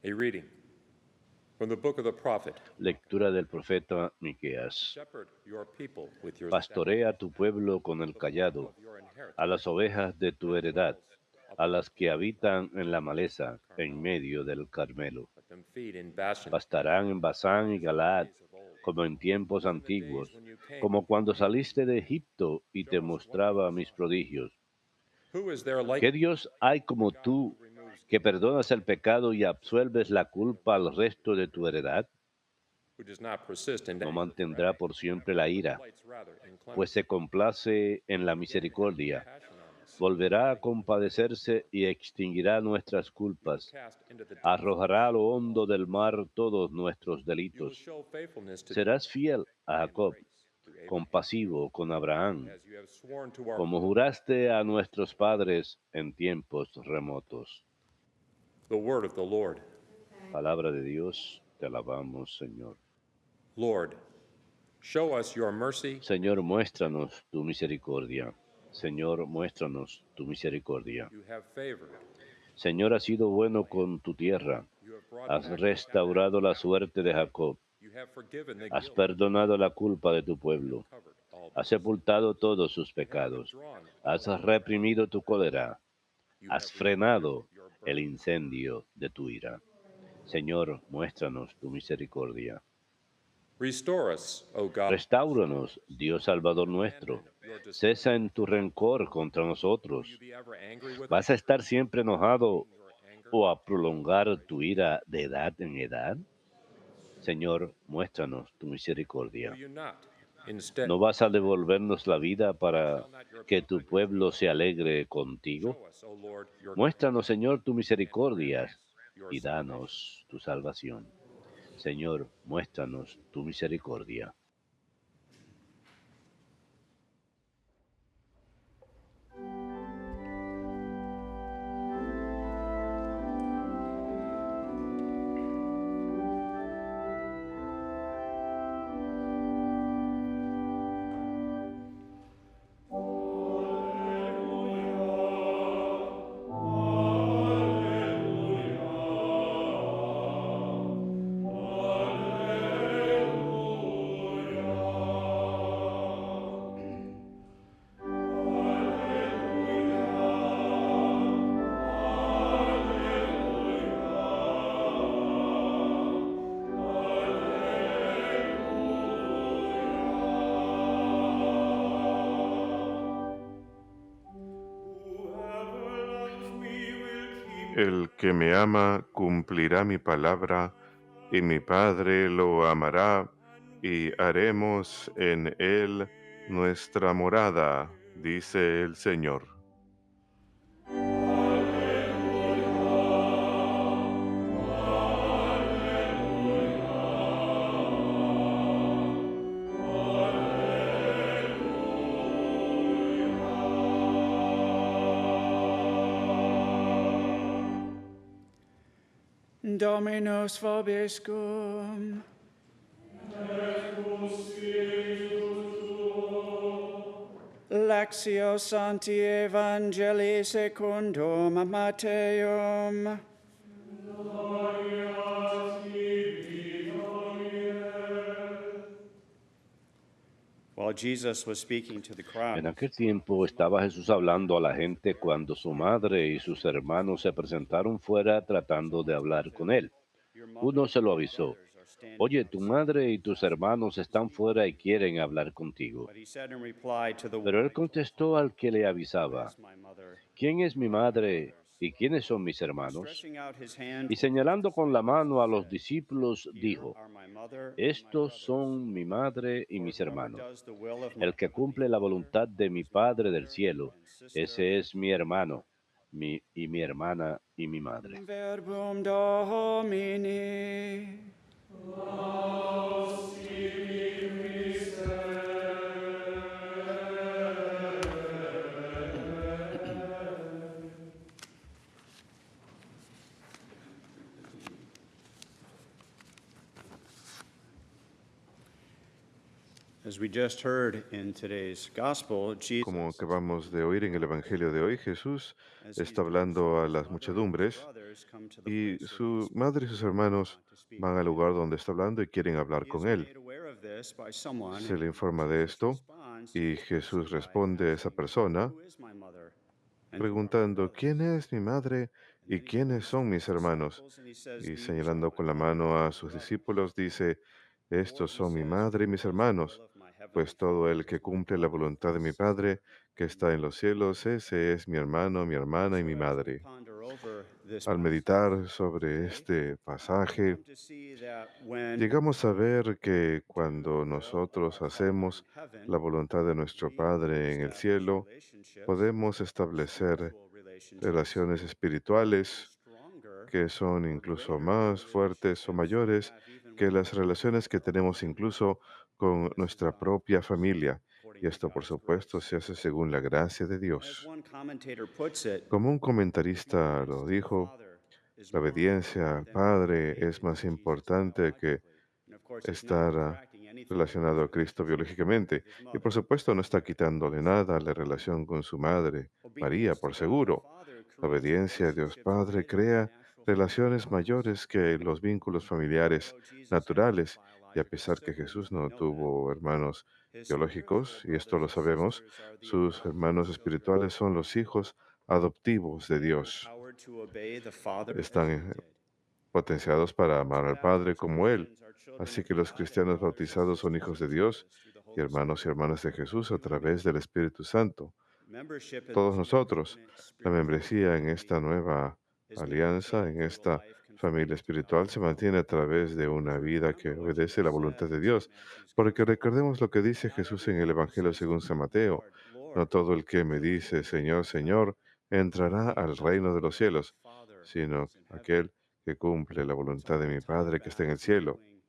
A reading from the book of the prophet. Lectura del profeta Miqueas. Shepherd your people with your staff. Pastorea tu pueblo con el cayado, a las ovejas de tu heredad, a las que habitan en la maleza, en medio del Carmelo. Let them feed in Bashan. Pastarán en Basán y Galaad, como en tiempos antiguos, como cuando saliste de Egipto y te mostraba mis prodigios. Who is there like ¿Qué Dios hay como tú, que perdonas el pecado y absuelves la culpa al resto de tu heredad? who does not persist in No anger, mantendrá por siempre la ira, delights rather in pues clemency, se complace en la misericordia. compassion on us? Volverá a compadecerse y extinguirá nuestras culpas. Cast into the deep. Arrojará a lo hondo del mar todos nuestros You will delitos. show faithfulness to Serás fiel a and Jacob, grace to Abraham, compasivo con Abraham, as you have sworn to our como juraste a nuestros padres en tiempos remotos. the word of the Lord. Palabra de Dios, te alabamos, Señor. Lord, show us your mercy. Señor, muéstranos tu misericordia. Señor, muéstranos tu misericordia. You have favored. Señor, has sido bueno con tu tierra. You have brought Has back. restaurado la suerte de Jacob. You have forgiven the Has guilt. perdonado la culpa de tu pueblo. Covered all. Has sepultado todos sus pecados. Drawn. Has reprimido tu cólera. You Has have frenado your el burden. incendio de tu ira. Señor, muéstranos tu misericordia. Restore us, O God. Restáuranos, Dios Salvador nuestro. Cesa en tu rencor contra nosotros. You be ever angry with us. ¿Vas a estar siempre enojado Your anger. o a prolongar tu ira de edad en edad? Señor, muéstranos tu misericordia. Do you not? Instead, ¿No vas a devolvernos la vida para que tu pueblo se alegre contigo? show us, O Lord, your Muéstranos, Señor, tu misericordia your y danos tu salvación. Señor, muéstranos tu misericordia. El que me ama cumplirá mi palabra, y mi Padre lo amará, y haremos en él nuestra morada, dice el Señor. Dominus vobiscum. Lectio Sancti Evangelii secundum Matteum. While Jesus was speaking to the crowd, En aquel tiempo estaba Jesús hablando a la gente cuando su madre y sus hermanos se presentaron fuera tratando de hablar con él. Uno se lo avisó. Oye, tu madre y tus hermanos están fuera y quieren hablar contigo. But he said in reply to the Pero él contestó al que le avisaba, my mother, ¿quién es mi madre y quiénes son mis hermanos? stretching out his hand, Y señalando con la mano a los discípulos, dijo, are my mother, estos son mi madre y mis whoever hermanos. does the will of my El que cumple la voluntad de mi Padre del cielo, ese es mi hermano, y mi hermana y mi madre. verbum Domini. As we just heard in today's gospel, Como Jesus, acabamos de oír en el Evangelio de hoy, Jesús as he está endures with hablando a his las mother and his muchedumbres brothers, come to the y place where he su madre y sus speaks, and they hermanos want to speak van with al him. lugar donde está hablando y quieren hablar He is con él. made aware of this by someone, Se and le informa de Jesus esto responds to y the person Jesús by responde a esa asking, persona "Who is my mother and who are my preguntando, ¿quién brothers?" es mi madre And y then he quiénes turns to son mis his hermanos? disciples and he says, Y "These are señalando my con la mother mano a and sus brothers." discípulos, dice, For estos he son mi says, madre y "Whoever mis does the will hermanos, of my heavenly pues todo Father el que is my cumple la brother, voluntad de mi sister, Padre que and está en mother." los cielos, ese es mi hermano, mi And hermana y so mi as we madre. ponder over this Al passage meditar sobre today, este we pasaje, come to see that when llegamos a we ver que do the cuando will of nosotros our Father in hacemos heaven, la voluntad de nuestro we Padre en el establish cielo, relationships, podemos establecer spiritual relationships, relaciones that are even espirituales stronger que son or incluso greater than the más fuertes o relationships we mayores have even que with las our relaciones que own tenemos family. incluso con And this is nuestra done, of propia course, familia. Y according to esto, por God's supuesto, grace. se hace según la gracia de As Dios. one commentator puts it, Como un comentarista obedience lo to the dijo, Father is la more obediencia important al than being Padre es related más to Jesus importante que biologically. And of course, he's not estar detracting anything from his relacionado a Cristo relationship biológicamente. with his Y mother, por supuesto, no está Mary. quitándole nada a la relación con su madre, María, Obedience to por God the seguro. Father La creates obediencia a Dios relationships Padre greater than crea natural family relaciones bonds. mayores que los vínculos And familiares although Jesus had no naturales. Y a biological pesar que siblings, Jesús we no know that tuvo hermanos his spiritual biológicos, y esto brothers lo and sabemos, sisters are the sus adopted hermanos children of espirituales son God. los hijos adoptivos de They are Dios. empowered to obey the Father as Están he did. potenciados para amar So al Padre Baptist como Él. Christians are children Así of que los God and cristianos brothers and bautizados son sisters hijos of de Dios Jesus through the y Holy hermanos y Spirit. hermanas de Jesús a You and me. través del Espíritu Santo. Membership in Todos this new nosotros, covenant la spiritual membresía en family esta nueva is alianza, maintained en through the esta life familia conforming to espiritual, God's se will. mantiene a través de una So vida que remember what obedece Jesus la said voluntad de in St. Dios. Matthew's Porque Gospel. recordemos lo que dice Not Jesús en el everyone who Evangelio says to según San me, Mateo. Lord, No Lord, todo el que me will dice, enter the Señor, kingdom of heaven, Señor, but entrará he who al does the reino de los will of my cielos, Father who sino is in heaven. aquel que cumple la It's voluntad de all mi tied Padre que está back en el to cielo. doing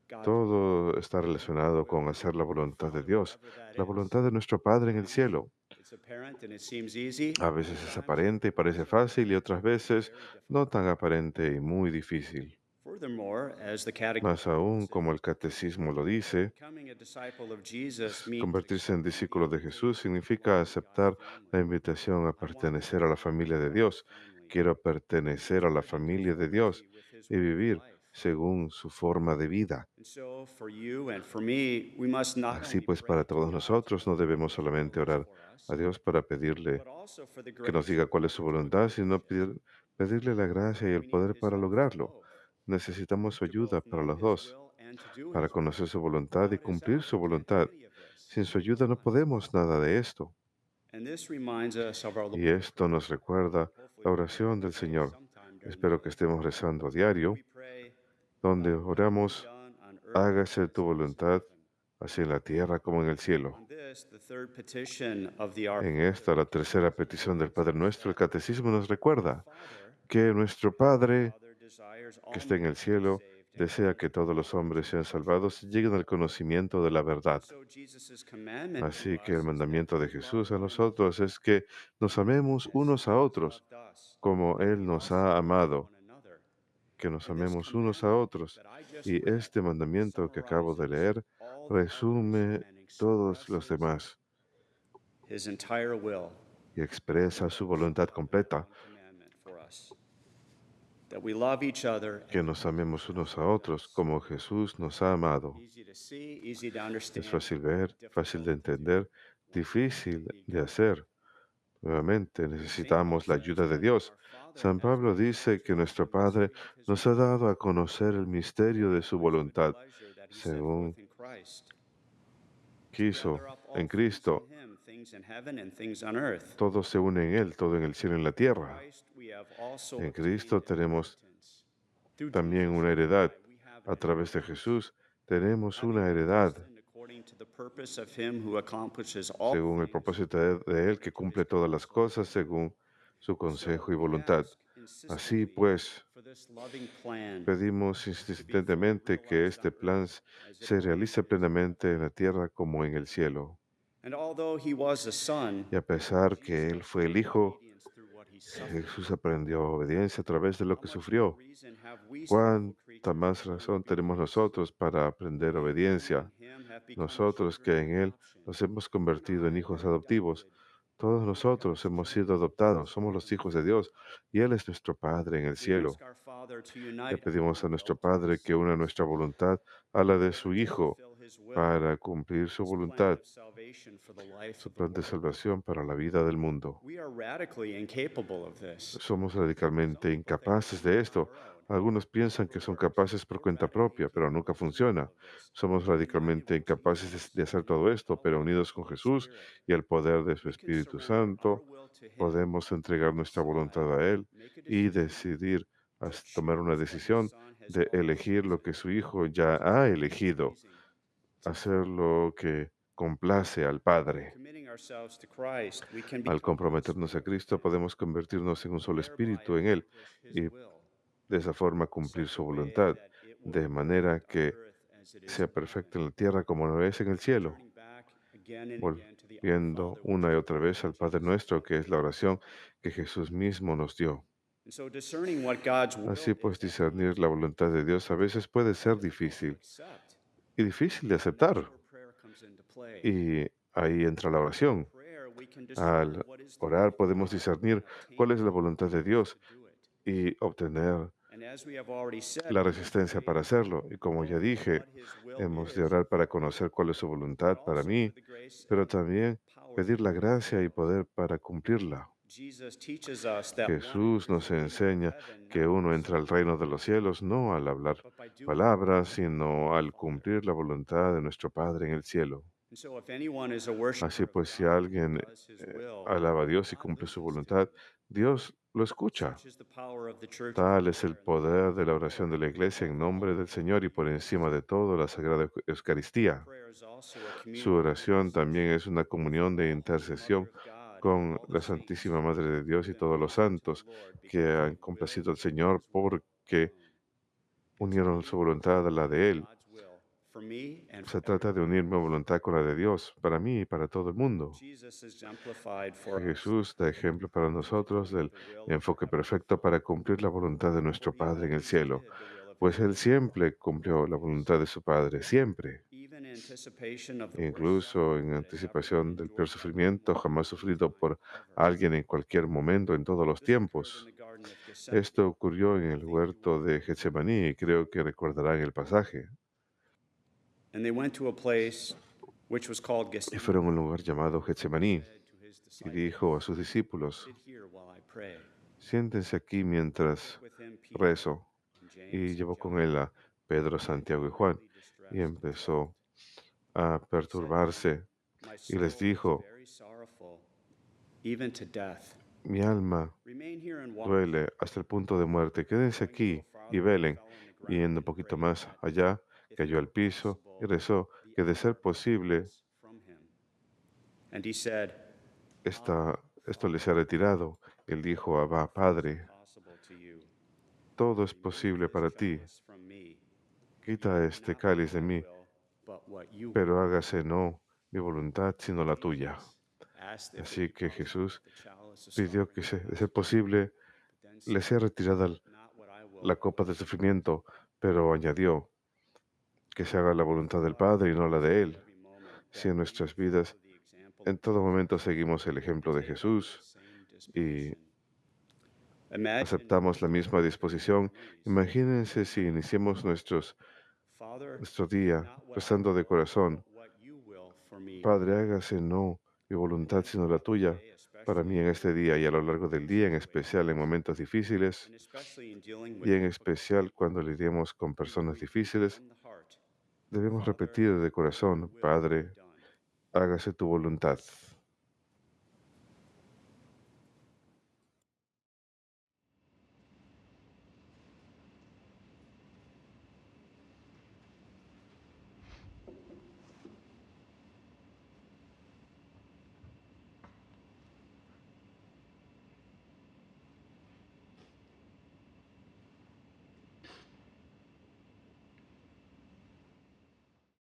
God's will, Todo está doing the relacionado con will hacer la of our voluntad de Father, Dios, whatever that la is. voluntad de nuestro Padre en el Sometimes cielo. it's apparent and it seems easy. A Other veces es times aparente y it's parece fácil y otras it can be veces very no difficult. tan aparente y muy difícil. Furthermore, as the Más Catechism aún, puts it, como el catecismo lo dice, becoming a disciple of Jesus means convertirse en accepting the discípulo de Jesús invitation to significa belong to God's aceptar la family. invitación a I want to pertenecer a la belong familia to de God's Dios. family Quiero and pertenecer to a la live in familia de Dios conformity with His y way of vivir life. según su forma de vida. And so, for you and for me, we must not Así only pues, para pray to todos God to nosotros no reveal debemos His will solamente orar for a us, Dios para pedirle but also for the que nos grace diga and cuál es su power to voluntad, sino accomplish it. pedirle la gracia y el We need poder His para help for lograrlo. both, Necesitamos su to ayuda both para know los His dos, will and to do para His will. conocer su voluntad y Without His cumplir help, su we can't do voluntad. any of this. Sin su We're ayuda no done. podemos nada de esto. And this reminds us of our Y Lord's esto Prayer. nos recuerda Hopefully, la we're praying oración del today Señor. sometime during the Espero que day. estemos rezando a Where diario, we pray, donde "Thy will be oramos, done on earth hágase as tu it is in voluntad, heaven." así en la tierra como en el On cielo. this, the third petition of the Our En Father, esta, the la tercera Catechism petición del reminds Padre us Nuestro, el that Catecismo nos our recuerda Father, que nuestro Heavenly Padre Father, desires que all está en men el to be cielo saved and desea come que to the todos los knowledge hombres of the sean truth. salvados y lleguen al conocimiento de la And verdad. so Jesus' commandment to Así que el us is that mandamiento de we love Jesús a one another nosotros es que nos amemos as unos he a has otros loved us, como that Él we nos also ha love amado, one another. que nos And this amemos unos a commandment otros. that I just Y read este mandamiento que acabo de summarizes leer all the others resume and todos los expresses demás his entire will. y expresa su We voluntad sum up in that completa, one commandment for us, that we love each other que as nos Jesus amemos has unos a loved otros us. como Jesús nos ha amado. Easy to see, easy to Es understand, fácil ver, fácil difficult de to do. entender, difícil We need de God. hacer. Nuevamente And St. Paul necesitamos la says ayuda de that Dios. our Father San has Pablo made dice known que to us nuestro the Padre mystery of his nos ha will, dado a conocer el misterio de su according to the good voluntad, pleasure that he set según forth in Christ, to quiso gather up all en things in Cristo. him, things in heaven and things on earth. Todo se une en Él, todo en el cielo y en la In tierra. Christ we have also En obtained Cristo an tenemos inheritance. Through también Jesus una we heredad. we have an A través de inheritance. Jesús tenemos Having una been heredad, destined according to the purpose of him who accomplishes all según el things propósito de Él, que according to his cumple todas las counsel and cosas will. según su So consejo y we voluntad. ask Así insistently pues, for this loving plan pedimos to be fully insistentemente que realized este on plan earth as it se already realice is in heaven. plenamente en la tierra como en el cielo. And although he was a son, Y a pesar que Él Jesus fue el showed Hijo, obedience through what he Jesús aprendió obediencia a través de lo que sufrió. ¿Cuánta más razón tenemos nosotros para aprender obediencia? Nosotros que en Él nos hemos convertido en hijos adoptivos. Todos nosotros hemos sido adoptados, somos los hijos de Dios y Él es nuestro Padre en el cielo. Le pedimos a nuestro Padre que una nuestra voluntad a la de su Hijo para cumplir su voluntad, su plan de salvación para la vida del mundo. Somos radicalmente incapaces de esto. Algunos piensan que son capaces por cuenta propia, pero nunca funciona. Somos radicalmente incapaces de hacer todo esto, pero unidos con Jesús y el poder de su Espíritu Santo, podemos entregar nuestra voluntad a Él y decidir, tomar una decisión de elegir lo que su Hijo ya ha elegido, hacer lo que complace al Padre. Al comprometernos a Cristo, podemos convertirnos en un solo espíritu en Él y de esa forma cumplir su voluntad, de manera que sea perfecta en la tierra como lo es en el cielo, volviendo una y otra vez al Padre nuestro, que es la oración que Jesús mismo nos dio. Así pues, discernir la voluntad de Dios a veces puede ser difícil y difícil de aceptar. Y ahí entra la oración. Al orar podemos discernir cuál es la voluntad de Dios y obtener la resistencia para hacerlo. Y como ya dije, hemos de orar para conocer cuál es su voluntad para mí, pero también pedir la gracia y poder para cumplirla. Jesús nos enseña que uno entra al reino de los cielos no al hablar palabras, sino al cumplir la voluntad de nuestro Padre en el cielo. Así pues, si alguien alaba a Dios y cumple su voluntad, Dios lo escucha. Tal es el poder de la oración de la Iglesia en nombre del Señor y por encima de todo la Sagrada Eucaristía. Su oración también es una comunión de intercesión con la Santísima Madre de Dios y todos los santos que han complacido al Señor porque unieron su voluntad a la de Él. Se trata de unir mi voluntad con la de Dios, para mí y para todo el mundo. Jesús da ejemplo para nosotros del enfoque perfecto para cumplir la voluntad de nuestro Padre en el cielo, pues Él siempre cumplió la voluntad de su Padre, siempre. Incluso en anticipación del peor sufrimiento jamás sufrido por alguien en cualquier momento en todos los tiempos. Esto ocurrió en el huerto de Getsemaní y creo que recordarán el pasaje. Y fueron a un lugar llamado Getsemaní y dijo a sus discípulos, siéntense aquí mientras rezo. Y llevó con él a Pedro, Santiago y Juan y empezó a perturbarse y les dijo, mi alma duele hasta el punto de muerte, quédense aquí y velen. Y yendo un poquito más allá, cayó al piso y rezó que de ser posible esto le sea retirado. Él dijo, Abba, Padre, todo es posible para ti. Quita este cáliz de mí, pero hágase no mi voluntad, sino la tuya. Así que Jesús pidió que, de ser posible, le sea retirada la copa de sufrimiento, pero añadió que se haga la voluntad del Padre y no la de Él. Si en nuestras vidas en todo momento seguimos el ejemplo de Jesús y aceptamos la misma disposición, imagínense si iniciemos nuestro día rezando de corazón, Padre, hágase no mi voluntad sino la tuya para mí en este día y a lo largo del día, en especial en momentos difíciles y en especial cuando lidiemos con personas difíciles, debemos repetir de corazón, Padre, hágase tu voluntad.